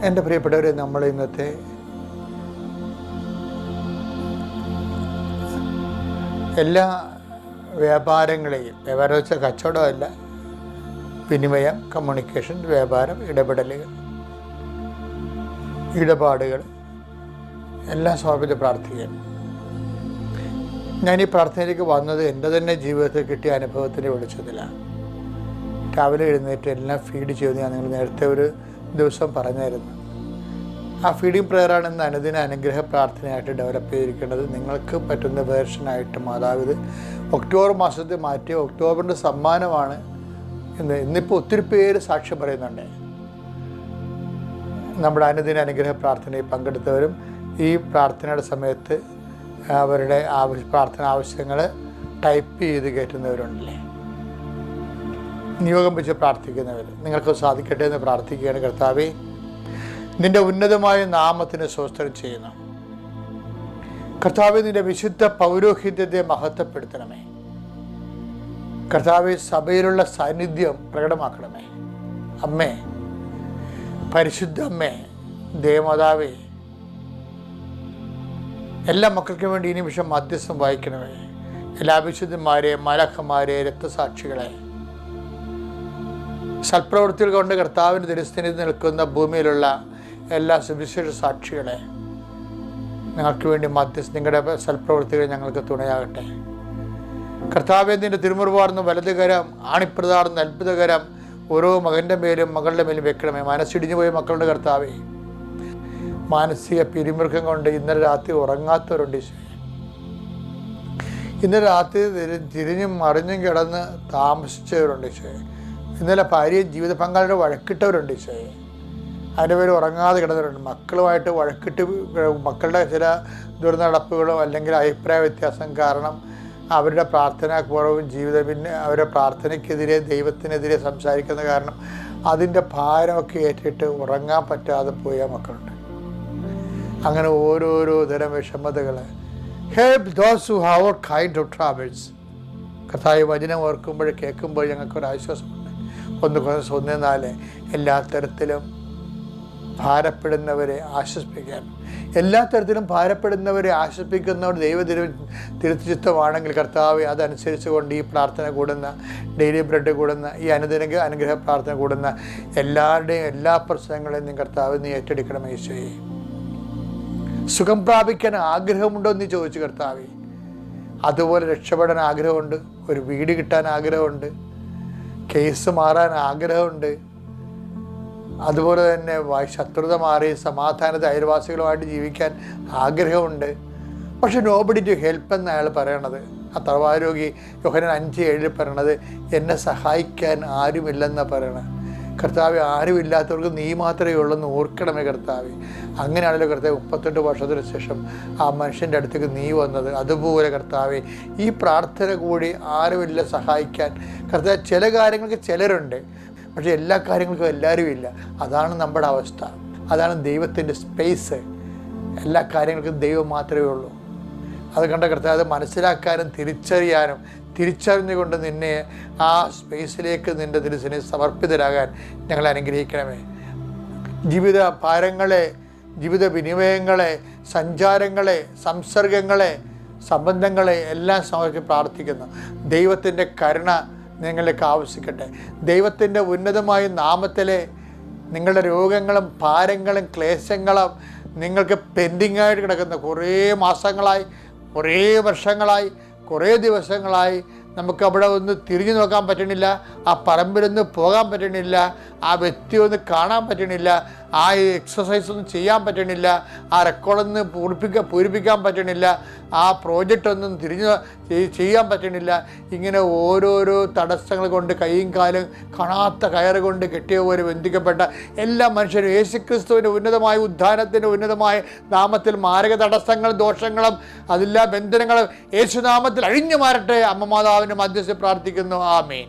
എൻ്റെ പ്രിയപ്പെട്ടവരെ, നമ്മൾ ഇന്നത്തെ എല്ലാ വ്യാപാരങ്ങളെയും, വ്യാപാരം വെച്ചാൽ കച്ചവടമല്ല, വിനിമയം, കമ്മ്യൂണിക്കേഷൻ, വ്യാപാരം, ഇടപാടുകൾ എല്ലാം സമർപ്പിച്ച് പ്രാർത്ഥിക്കാൻ. ഞാൻ ഈ പ്രാർത്ഥനയിലേക്ക് വന്നത് എൻ്റെ തന്നെ ജീവിതത്തിൽ കിട്ടിയ അനുഭവത്തിൻ്റെ വെളിച്ചത്തിലാണ്. രാവിലെ എഴുന്നേറ്റ് എല്ലാം ഫീഡ് ചെയ്യുമെന്ന് ഞാൻ നിങ്ങൾ നേരത്തെ ഒരു ദിവസം പറഞ്ഞായിരുന്നു. ആ ഫീഡിങ് പ്രെയറാണ് ഇന്ന് അനുദിന അനുഗ്രഹ പ്രാർത്ഥനയായിട്ട് ഡെവലപ്പ് ചെയ്തിരിക്കേണ്ടത്. നിങ്ങൾക്ക് പറ്റുന്ന വേർഷനായിട്ട് മാതാവ് ഇത് ഒക്ടോബർ മാസത്തിൽ മാറ്റി ഒക്ടോബറിൻ്റെ സമ്മാനമാണ് ഇന്നിപ്പോൾ ഒത്തിരി പേര് സാക്ഷ്യം പറയുന്നുണ്ട്. നമ്മുടെ അനുദിന അനുഗ്രഹ പ്രാർത്ഥനയിൽ പങ്കെടുത്തവരും ഈ പ്രാർത്ഥനയുടെ സമയത്ത് അവരുടെ പ്രാർത്ഥന ആവശ്യങ്ങൾ ടൈപ്പ് ചെയ്ത് കയറ്റുന്നവരുണ്ടല്ലേ, നിയോഗം വെച്ച് പ്രാർത്ഥിക്കുന്നവർ, നിങ്ങൾക്ക് സാധിക്കട്ടെ എന്ന് പ്രാർത്ഥിക്കുകയാണ്. കർത്താവേ, നിൻ്റെ ഉന്നതമായ നാമത്തിന് സ്വസ്ത്രം ചെയ്യുന്നു. കർത്താവേ, നിൻ്റെ വിശുദ്ധ പൗരോഹിത്യത്തെ മഹത്വപ്പെടുത്തണമേ. കർത്താവേ, സഭയിലുള്ള സാന്നിധ്യം പ്രകടമാക്കണമേ. അമ്മേ, പരിശുദ്ധ അമ്മേ, ദേവമാതാവേ, എല്ലാ മക്കൾക്കും വേണ്ടി ഈ നിമിഷം മധ്യസ്ഥം വഹിക്കണമേ. എല്ലാ വിശുദ്ധന്മാരെ, മലക്കന്മാരെ, രക്തസാക്ഷികളെ, സൽപ്രവൃത്തികൾ കൊണ്ട് കർത്താവിൻ്റെ തിരുസ്ഥനിൽ നിൽക്കുന്ന ഭൂമിയിലുള്ള എല്ലാ സുവിശേഷ സാക്ഷികളെ, ഞങ്ങൾക്ക് വേണ്ടി നിങ്ങളുടെ സൽപ്രവൃത്തികൾ ഞങ്ങൾക്ക് തുണയാകട്ടെ. കർത്താവേ, നിൻ്റെ തിരുമുറുവാർന്ന വലതുകരം, ആണിപ്രതാർന്ന അത്ഭുതകരം ഓരോ മകൻ്റെ മേലും മകളുടെ മേലും വെക്കണമേ. മനസ്സിടിഞ്ഞു പോയ മക്കളുടെ കർത്താവേ, മാനസിക പിരിമുറുക്കം കൊണ്ട് ഇന്നലെ രാത്രി ഉറങ്ങാത്തവരുണ്ട് ഈശോയെ. ഇന്നലെ രാത്രി തിരിഞ്ഞും മറിഞ്ഞും കിടന്ന് താമസിച്ചവരുണ്ട് ഈശോയെ. ഇന്നലെ ഭാര്യയും ജീവിത പങ്കാളിയുടെ വഴക്കിട്ടവരുണ്ട് ഈശോയെ. അതിൻ്റെ പേര് ഉറങ്ങാതെ കിടന്നവരുണ്ട്. മക്കളുമായിട്ട് വഴക്കിട്ട് മക്കളുടെ ചില ദുർനടപ്പുകളോ അല്ലെങ്കിൽ അഭിപ്രായ വ്യത്യാസം കാരണം അവരുടെ പ്രാർത്ഥനാപൂർവ്വം പിന്നെ അവരുടെ പ്രാർത്ഥനയ്ക്കെതിരെ, ദൈവത്തിനെതിരെ സംസാരിക്കുന്ന കാരണം അതിൻ്റെ ഭാരമൊക്കെ ഏറ്റിട്ട് ഉറങ്ങാൻ പറ്റാതെ പോയ മക്കളുണ്ട്. അങ്ങനെ ഓരോരോ തരം വിഷമതകൾ. Help those who have all kind of travels. കർത്താവ് വചനം ഓർക്കുമ്പോൾ കേൾക്കുമ്പോൾ ഞങ്ങൾക്കൊരാശ്വാസമുണ്ട്. 1:4 എല്ലാ തരത്തിലും ഭാരപ്പെടുന്നവരെ ആശ്വസിപ്പിക്കാൻ, എല്ലാ തരത്തിലും ഭാരപ്പെടുന്നവരെ ആശ്വസിപ്പിക്കുന്നവർ തിരുച്ചിത്തമാണെങ്കിൽ കർത്താവ് അതനുസരിച്ച് കൊണ്ട് ഈ പ്രാർത്ഥന കൂടുന്ന, ഡെയിലി ബ്രെഡ് കൂടുന്ന, ഈ അനുഗ്രഹ പ്രാർത്ഥന കൂടുന്ന എല്ലാവരുടെയും എല്ലാ പ്രശ്നങ്ങളെയും നീ കർത്താവ് നീ ഏറ്റെടുക്കണം. ഈശോയെ, സുഖം പ്രാപിക്കാൻ ആഗ്രഹമുണ്ടോ എന്ന് ചോദിച്ചു കർത്താവേ. അതുപോലെ രക്ഷപ്പെടാൻ ആഗ്രഹമുണ്ട്, ഒരു വീട് കിട്ടാൻ ആഗ്രഹമുണ്ട്, കേസ് മാറാൻ ആഗ്രഹമുണ്ട്, അതുപോലെ തന്നെ ശത്രുത മാറി സമാധാനത്തെ അയൽവാസികളുമായിട്ട് ജീവിക്കാൻ ആഗ്രഹമുണ്ട്. പക്ഷെ നോബഡി ടു ഹെൽപ്പ് എന്ന് അയാൾ പറയണത്, ആ തറവാരോഗി യോഹന്നാൻ 5:7 പറയണത്, എന്നെ സഹായിക്കാൻ ആരുമില്ലെന്നാണ് പറയണത്. കർത്താവ്, ആരുമില്ലാത്തവർക്ക് നീ മാത്രമേ ഉള്ളെന്ന് ഓർക്കണമേ കർത്താവ്. അങ്ങനെയാണല്ലോ കർത്താവ് 38 വർഷത്തിന് ശേഷം ആ മനുഷ്യൻ്റെ അടുത്തേക്ക് നീ വന്നത്. അതുപോലെ കർത്താവ്, ഈ പ്രാർത്ഥന കൂടി ആരുമില്ല സഹായിക്കാൻ. കർത്താവ്, ചില കാര്യങ്ങൾക്ക് ചിലരുണ്ട്, പക്ഷേ എല്ലാ കാര്യങ്ങൾക്കും എല്ലാവരും ഇല്ല. അതാണ് നമ്മുടെ അവസ്ഥ, അതാണ് ദൈവത്തിൻ്റെ സ്പേസ്. എല്ലാ കാര്യങ്ങൾക്കും ദൈവം മാത്രമേ ഉള്ളൂ. അത് കണ്ട കർത്താവ്, അത് മനസ്സിലാക്കാനും തിരിച്ചറിഞ്ഞുകൊണ്ട് നിന്നെ ആ സ്പേസിലേക്ക് നിൻ്റെ തിരുസനെ സമർപ്പിതരാകാൻ ഞങ്ങളെ അനുഗ്രഹിക്കണമേ. ജീവിത ഭാരങ്ങളെ, ജീവിത വിനിമയങ്ങളെ, സഞ്ചാരങ്ങളെ, സംസർഗങ്ങളെ, സംബന്ധങ്ങളെ എല്ലാം സമർപ്പിച്ച് പ്രാർത്ഥിക്കുന്നു. ദൈവത്തിൻ്റെ കരുണ നിങ്ങളിലേക്ക് ആവശ്യിക്കട്ടെ. ദൈവത്തിൻ്റെ ഉന്നതമായ നാമത്തിലെ നിങ്ങളുടെ രോഗങ്ങളും ഭാരങ്ങളും ക്ലേശങ്ങളും, നിങ്ങൾക്ക് പെൻഡിങ്ങായിട്ട് കിടക്കുന്ന കുറേ മാസങ്ങളായി, കുറേ വർഷങ്ങളായി, കുറേ ദിവസങ്ങളായി നമുക്ക് അവിടെ ഒന്ന് തിരിഞ്ഞു നോക്കാൻ പറ്റണില്ല, ആ പറമ്പിലൊന്ന് പോകാൻ പറ്റണില്ല, ആ വ്യക്തി ഒന്ന് കാണാൻ പറ്റണില്ല, ആ എക്സസൈസ് ഒന്നും ചെയ്യാൻ പറ്റണില്ല, ആ റെക്കോർഡൊന്ന് പൂരിപ്പിക്കാൻ പറ്റണില്ല, ആ പ്രോജക്റ്റ് ഒന്നും ചെയ്യാൻ പറ്റണില്ല. ഇങ്ങനെ ഓരോരോ തടസ്സങ്ങൾ കൊണ്ട് കൈയും കാലും കാണാത്ത കയറ് കൊണ്ട് കെട്ടിയ പോലെ ബന്ധിക്കപ്പെട്ട എല്ലാ മനുഷ്യരും യേശുക്രിസ്തുവിൻ്റെ ഉന്നതമായ ഉദ്ധാനത്തിൻ്റെ ഉന്നതമായ നാമത്തിൽ മാരക തടസ്സങ്ങളും ദോഷങ്ങളും അതെല്ലാ ബന്ധനങ്ങളും യേശുനാമത്തിൽ അഴിഞ്ഞു മാറട്ടെ. അമ്മ മാതാവിൻ്റെ മധ്യസ്ഥ പ്രാർത്ഥിക്കുന്നു. ആമേൻ.